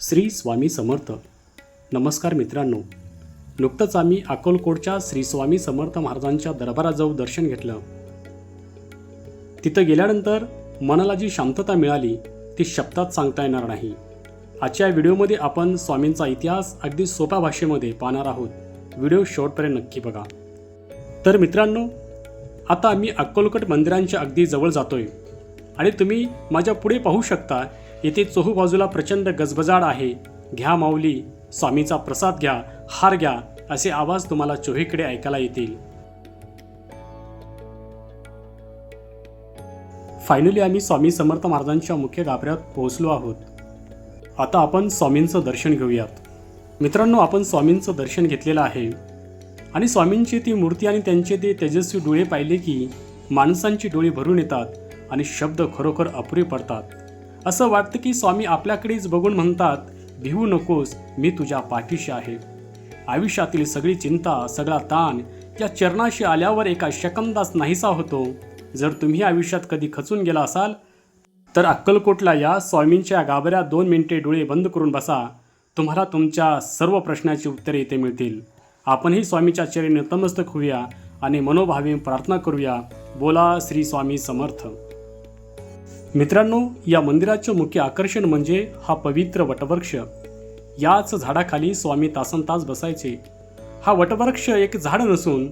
श्री स्वामी समर्थ. नमस्कार मित्रांनो, नुकतंच आम्ही अक्कलकोटच्या श्री स्वामी समर्थ महाराजांच्या दरबारात जाऊन दर्शन घेतलं. तिथं गेल्यानंतर मनाला जी शांतता मिळाली ती शब्दात सांगता येणार नाही. आजच्या व्हिडिओमध्ये आपण स्वामींचा इतिहास अगदी सोप्या भाषेमध्ये पाहणार आहोत. व्हिडिओ शेवटपर्यंत नक्की बघा. तर मित्रांनो, आता आम्ही अक्कलकोट मंदिरांच्या अगदी जवळ जातोय आणि तुम्ही माझ्या पुढे पाहू शकता. येथे चोहूबाजूला प्रचंड गजबजाट आहे. घ्या माऊली, स्वामीचा प्रसाद घ्या, हार घ्या असे आवाज तुम्हाला चोहीकडे ऐकायला येतील. फायनली आम्ही स्वामी समर्थ महाराजांच्या मुख्य गाभाऱ्यात पोहोचलो आहोत. आता आपण स्वामींचं दर्शन घेऊयात. मित्रांनो, आपण स्वामींचं दर्शन घेतलेलं आहे आणि स्वामींची ती मूर्ती आणि त्यांचे ते तेजस्वी डोळे पाहिले की माणसांची डोळे भरून येतात आणि शब्द खरोखर अपुरे पडतात. असं वाटतं की स्वामी आपल्याकडेच बघून म्हणतात, भिवू नकोस, मी तुझ्या पाठीशी आहे. आयुष्यातील सगळी चिंता, सगळा ताण या चरणाशी आल्यावर एका सेकंदात नाहीसा होतो. जर तुम्ही आयुष्यात कधी खचून गेला असाल तर अक्कलकोटला या स्वामींच्या गाभाऱ्यात 2 मिनिटे डोळे बंद करून बसा. तुम्हाला तुमच्या सर्व प्रश्नाची उत्तरे इथे मिळतील. आपणही स्वामीच्या चरणी नतमस्तक होऊया आणि मनोभावे प्रार्थना करूया. बोला श्री स्वामी समर्थ. मित्रांनो, या मंदिराचे मुख्य आकर्षण म्हणजे हा पवित्र वटवृक्ष. याच झाडाखाली स्वामी तासनतास बसायचे. हा वटवृक्ष एक झाड नसून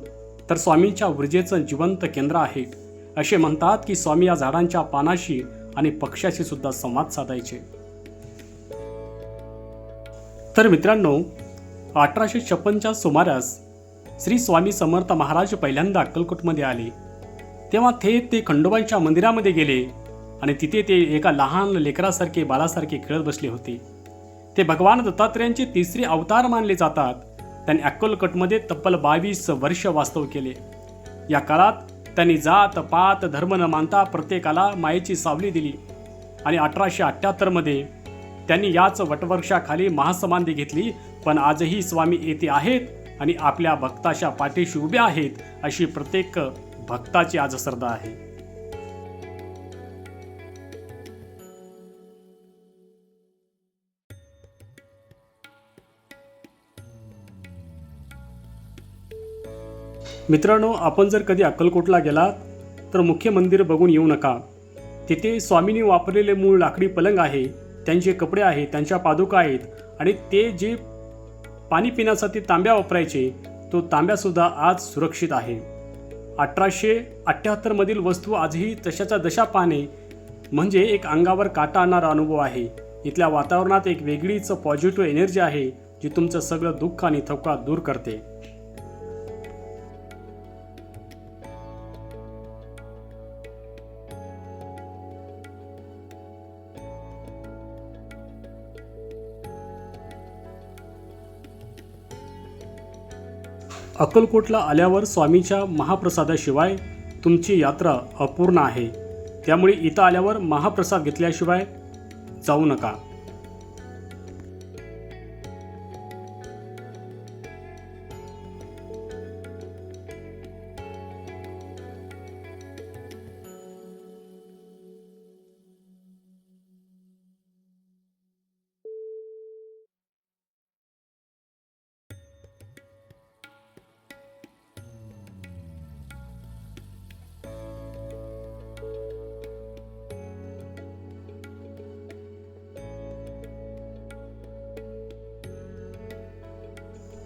तर स्वामींच्या ऊर्जेचं जिवंत केंद्र आहे. असे म्हणतात की स्वामी या झाडांच्या पानाशी आणि पक्ष्याशी सुद्धा संवाद साधायचे. तर मित्रांनो, 1856च्या सुमारास श्री स्वामी समर्थ महाराज पहिल्यांदा अक्कलकोटमध्ये आले. तेव्हा थेट ते खंडोबांच्या मंदिरामध्ये गेले आणि तिथे ते एका लहान लेकरासारखे, बालासारखे खेळत बसले होते. ते भगवान दत्तात्रेयांचे 3रे अवतार मानले जातात. त्यांनी अक्कलकोटमध्ये तब्बल 22 वर्ष वास्तव केले. या काळात त्यांनी जात पात धर्म न मानता प्रत्येकाला मायेची सावली दिली आणि 1878 त्यांनी याच वटवृक्षाखाली महासमाधी घेतली. पण आजही स्वामी येथे आहेत आणि आपल्या भक्ताच्या पाठीशी उभे आहेत, अशी प्रत्येक भक्ताची आज श्रद्धा आहे. मित्रांनो, आपण जर कधी अक्कलकोटला गेलात तर मुख्य मंदिर बघून येऊ नका. तिथे स्वामींनी वापरलेले मूळ लाकडी पलंग आहे, त्यांचे कपडे आहेत, त्यांच्या पादुका आहेत आणि ते जे पाणी पिण्यासाठी तांब्या वापरायचे तो तांब्यासुद्धा आज सुरक्षित आहे. 1878 मधील वस्तू आजही तशाच्या दशा पाहणे म्हणजे एक अंगावर काटा आणणारा अनुभव आहे. इथल्या वातावरणात एक वेगळीच पॉझिटिव्ह एनर्जी आहे जी तुमचं सगळं दुःख आणि थकवा दूर करते. अक्कलकोटला आल्यावर स्वामीच्या महाप्रसादाशिवाय तुमची यात्रा अपूर्ण आहे. त्यामुळे इथं आल्यावर महाप्रसाद घेतल्याशिवाय जाऊ नका.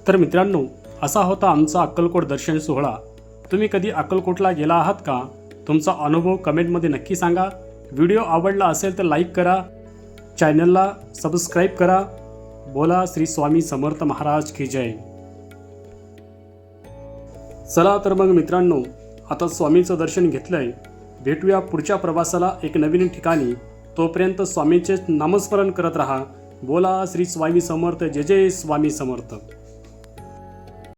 तर मित्रांनो, असा होता आमचा अक्कलकोट दर्शन सोहळा. तुम्ही कधी अक्कलकोटला गेला आहात का? तुमचा अनुभव कमेंटमध्ये नक्की सांगा. व्हिडिओ आवडला असेल तर लाईक करा, चॅनलला सबस्क्राईब करा. बोला श्री स्वामी समर्थ महाराज की जय. चला तर मग मित्रांनो, आता स्वामींचं दर्शन घेतलंय. भेटूया पुढच्या प्रवासाला एक नवीन ठिकाणी. तोपर्यंत स्वामींचे नामस्मरण करत राहा. बोला श्री स्वामी समर्थ. जय जय स्वामी समर्थ.